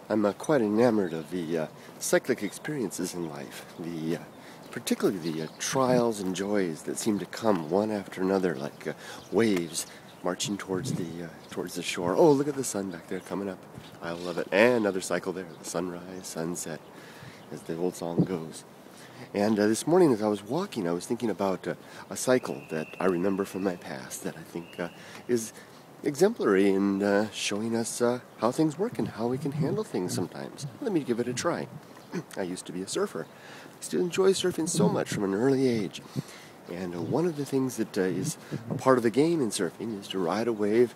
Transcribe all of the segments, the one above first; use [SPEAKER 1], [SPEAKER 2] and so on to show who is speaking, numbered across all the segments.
[SPEAKER 1] I'm quite enamored of the cyclic experiences in life, particularly the trials and joys that seem to come one after another, like waves marching towards the shore. Oh, look at the sun back there coming up. I love it. And another cycle there, the sunrise, sunset, as the old song goes. And this morning as I was walking, I was thinking about a cycle that I remember from my past that I think is exemplary in showing us how things work and how we can handle things sometimes. Let me give it a try. I used to be a surfer. I used to enjoy surfing so much from an early age. And one of the things that is a part of the game in surfing is to ride a wave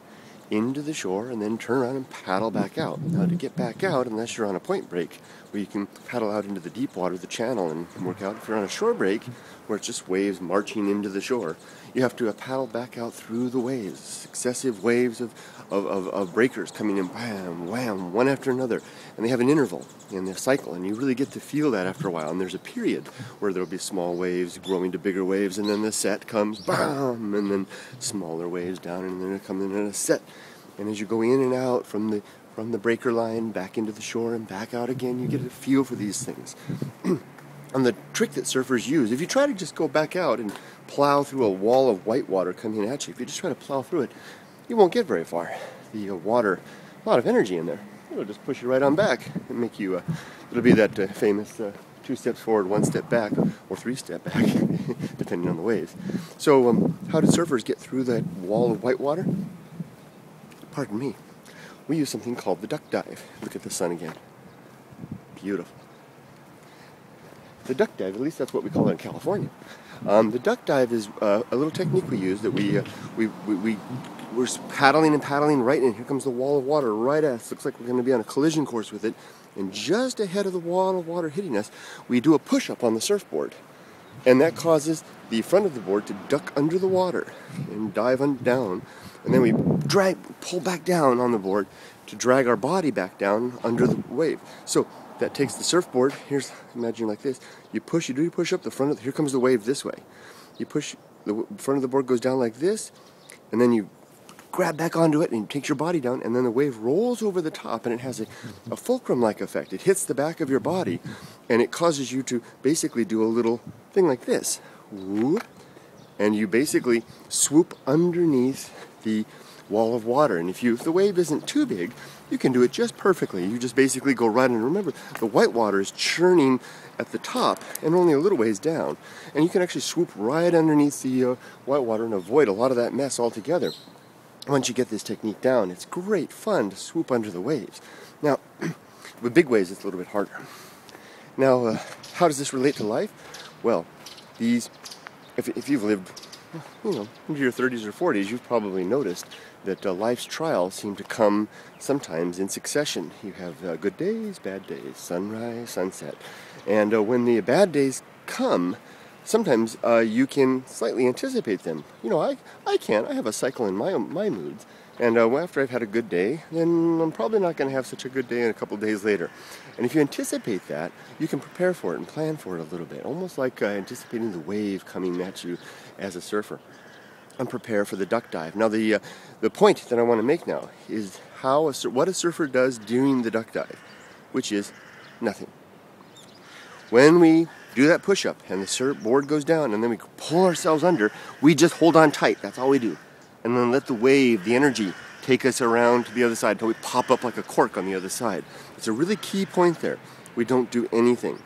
[SPEAKER 1] into the shore and then turn around and paddle back out. Now, to get back out, unless you're on a point break where you can paddle out into the deep water, the channel, and work out, if you're on a shore break where it's just waves marching into the shore, you have to paddle back out through the waves, successive waves of breakers coming in, wham, wham, one after another. And they have an interval in their cycle, and you really get to feel that after a while. And there's a period where there'll be small waves growing to bigger waves, and then the set comes, bam, and then smaller waves down, and then it comes in a set. And as you go in and out from the breaker line back into the shore and back out again, you get a feel for these things. And the trick that surfers use, if you try to just go back out and plow through a wall of white water coming at you, if you just try to plow through it, you won't get very far. The water, a lot of energy in there. It'll just push you right on back and make you, it'll be that famous 2 steps forward, 1 step back, or 3 step back, depending on the waves. So how do surfers get through that wall of white water? Pardon me. We use something called the duck dive. Look at the sun again. Beautiful. The duck dive, at least that's what we call it in California. The duck dive is a little technique we use that we're paddling and paddling right in. Here comes the wall of water right at us. Looks like we're going to be on a collision course with it. And just ahead of the wall of water hitting us, we do a push-up on the surfboard. And that causes the front of the board to duck under the water and dive down. And then we pull back down on the board to drag our body back down under the wave. So that takes the surfboard. Here's, imagine like this. You push up the front of here comes the wave this way. You push, the front of the board goes down like this, and then you grab back onto it and it takes your body down, and then the wave rolls over the top, and it has a fulcrum-like effect. It hits the back of your body, and it causes you to basically do a little thing like this. Whoop, and you basically swoop underneath the wall of water. And if the wave isn't too big, you can do it just perfectly. You just basically go right in. Remember, the white water is churning at the top and only a little ways down. And you can actually swoop right underneath the white water and avoid a lot of that mess altogether. Once you get this technique down, it's great fun to swoop under the waves. Now, with big waves, it's a little bit harder. Now, how does this relate to life? Well, if you've lived, into your 30s or 40s, you've probably noticed that life's trials seem to come sometimes in succession. You have good days, bad days, sunrise, sunset. And when the bad days come, sometimes you can slightly anticipate them. I can't. I have a cycle in my moods. And after I've had a good day, then I'm probably not going to have such a good day in a couple of days later. And if you anticipate that, you can prepare for it and plan for it a little bit, almost like anticipating the wave coming at you as a surfer. And prepare for the duck dive. Now, the point that I want to make now is what a surfer does during the duck dive, which is nothing. When we do that push-up and the surfboard goes down and then we pull ourselves under, we just hold on tight. That's all we do. And then let the wave, the energy, take us around to the other side until we pop up like a cork on the other side. It's a really key point there. We don't do anything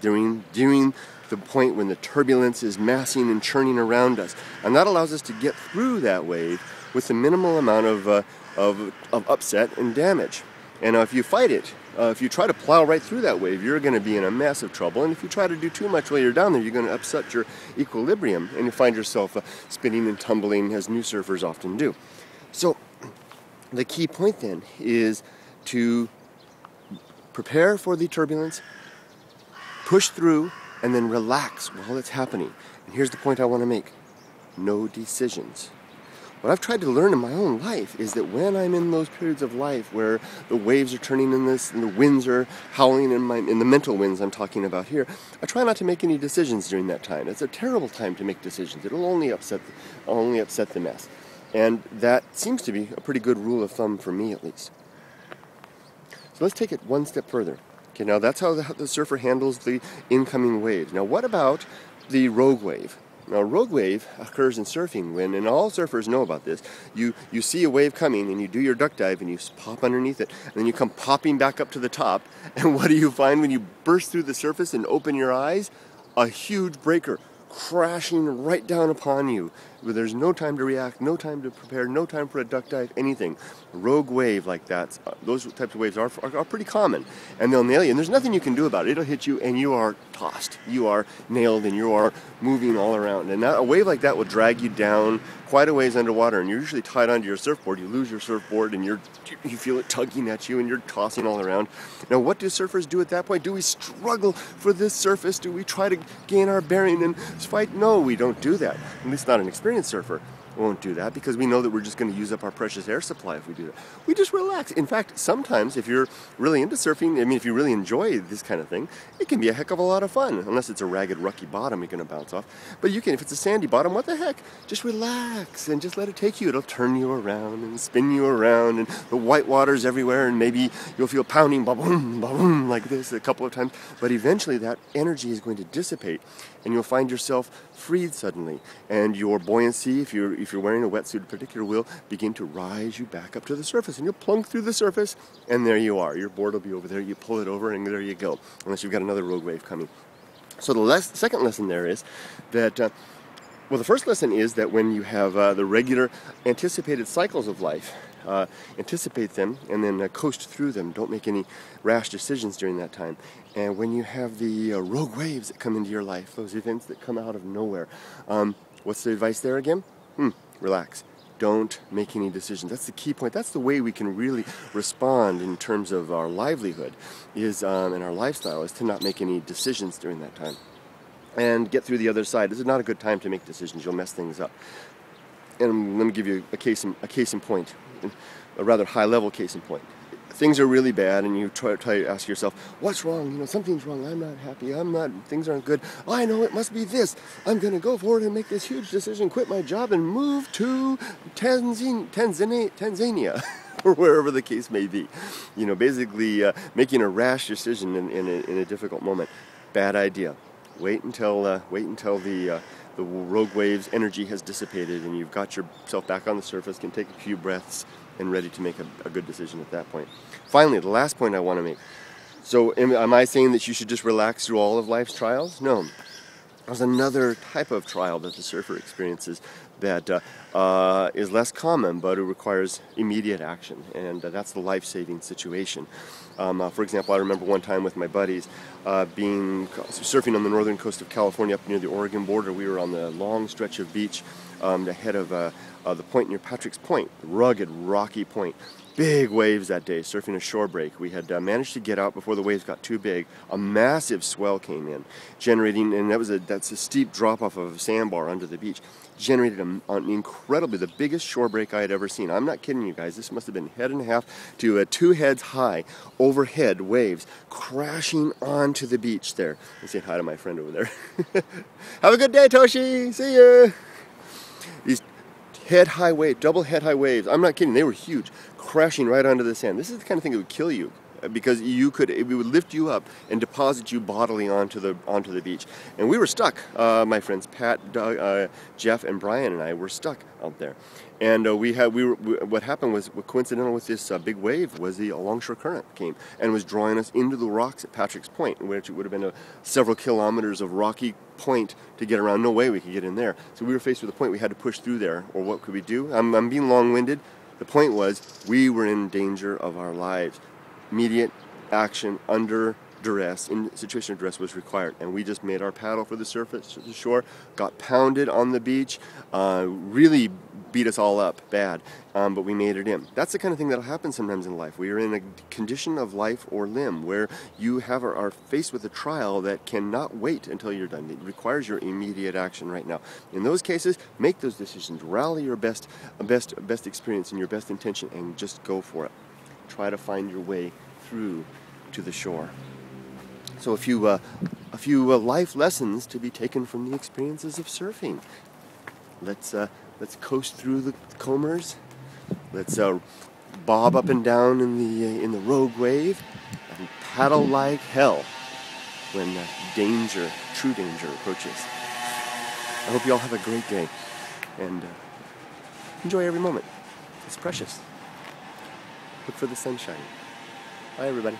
[SPEAKER 1] during the point when the turbulence is massing and churning around us. And that allows us to get through that wave with the minimal amount of upset and damage. And if you fight it, if you try to plow right through that wave, you're going to be in a massive trouble. And if you try to do too much while you're down there, you're going to upset your equilibrium, and you find yourself spinning and tumbling, as new surfers often do. So the key point then is to prepare for the turbulence, push through, and then relax while it's happening. And here's the point I want to make. No decisions. What I've tried to learn in my own life is that when I'm in those periods of life where the waves are turning in this and the winds are howling in the mental winds I'm talking about here, I try not to make any decisions during that time. It's a terrible time to make decisions. It'll only upset the mess. And that seems to be a pretty good rule of thumb for me, at least. So let's take it one step further. Okay, now that's how the surfer handles the incoming waves. Now what about the rogue wave? Now, a rogue wave occurs in surfing when, and all surfers know about this, you see a wave coming and you do your duck dive and you pop underneath it, and then you come popping back up to the top, and what do you find when you burst through the surface and open your eyes? A huge breaker crashing right down upon you. There's no time to react, no time to prepare, no time for a duck dive, anything. A rogue wave like that, those types of waves are pretty common, and they'll nail you, and there's nothing you can do about it. It'll hit you and you are tossed. You are nailed and you are moving all around. And a wave like that will drag you down quite a ways underwater, and you're usually tied onto your surfboard. You lose your surfboard and you feel it tugging at you and you're tossing all around. Now what do surfers do at that point? Do we struggle for this surface? Do we try to gain our bearing and fight? No, we don't do that. At least not an experienced surfer won't do that, because we know that we're just going to use up our precious air supply if we do that. We just relax. In fact, sometimes if you're really into surfing, I mean, if you really enjoy this kind of thing, it can be a heck of a lot of fun, unless it's a ragged, rocky bottom you're going to bounce off. But you can, if it's a sandy bottom, what the heck? Just relax and just let it take you. It'll turn you around and spin you around, and the white water's everywhere, and maybe you'll feel pounding, ba-boom, ba-boom, like this a couple of times. But eventually that energy is going to dissipate, and you'll find yourself freed suddenly, and your buoyancy, if you're wearing a wetsuit in particular, will begin to rise you back up to the surface, and you'll plunk through the surface, and there you are. Your board will be over there. You pull it over, and there you go, unless you've got another rogue wave coming. So the second lesson there is that, well, the first lesson is that when you have the regular anticipated cycles of life, anticipate them and then coast through them. Don't make any rash decisions during that time. And when you have the rogue waves that come into your life, those events that come out of nowhere, what's the advice there again? Relax. Don't make any decisions. That's the key point. That's the way we can really respond in terms of our livelihood and our lifestyle, is to not make any decisions during that time and get through the other side. This is not a good time to make decisions. You'll mess things up. And let me give you a case in point, a rather high-level case in point. Things are really bad, and you try to ask yourself, what's wrong? Something's wrong. I'm not happy. Things aren't good. Oh, I know, it must be this. I'm going to go forward and make this huge decision, quit my job, and move to Tanzania, or wherever the case may be. Basically making a rash decision in a difficult moment. Bad idea. Wait until the rogue wave's energy has dissipated and you've got yourself back on the surface, can take a few breaths, and ready to make a good decision at that point. Finally, the last point I want to make. So am I saying that you should just relax through all of life's trials? No. There's another type of trial that the surfer experiences that is less common, but it requires immediate action, and that's the life-saving situation. For example, I remember one time with my buddies surfing on the northern coast of California up near the Oregon border. We were on the long stretch of beach ahead of the point near Patrick's Point, rugged, rocky point. Big waves that day, surfing a shore break. We had managed to get out before the waves got too big. A massive swell came in, generating, and that's a steep drop off of a sandbar under the beach, generated an incredibly, the biggest shore break I had ever seen. I'm not kidding you guys. This must have been head and a half to 2 heads high overhead waves crashing onto the beach there. Let's say hi to my friend over there. Have a good day, Toshi. See ya. These head-high waves, double head-high waves. I'm not kidding. They were huge, crashing right onto the sand. This is the kind of thing that would kill you, because it would lift you up and deposit you bodily onto the beach. And we were stuck. My friends Pat, Doug, Jeff, and Brian and I were stuck out there. And what happened was, coincidental with this big wave, was the longshore current came and was drawing us into the rocks at Patrick's Point, which it would have been several kilometers of rocky point to get around. No way we could get in there. So we were faced with a point. We had to push through there, or what could we do? I'm being long-winded. The point was, we were in danger of our lives. Immediate action under duress, in situation of duress, was required, and we just made our paddle for the surface, to the shore, got pounded on the beach, really beat us all up bad, but we made it in. That's the kind of thing that'll happen sometimes in life. We are in a condition of life or limb where you are faced with a trial that cannot wait until you're done. It requires your immediate action right now. In those cases, make those decisions, rally your best experience and your best intention, and just go for it. Try to find your way through to the shore. So a few life lessons to be taken from the experiences of surfing. Let's coast through the combers. Let's bob up and down in the rogue wave, and paddle like hell when danger, true danger, approaches. I hope you all have a great day, and enjoy every moment. It's precious. Look for the sunshine. Bye, everybody.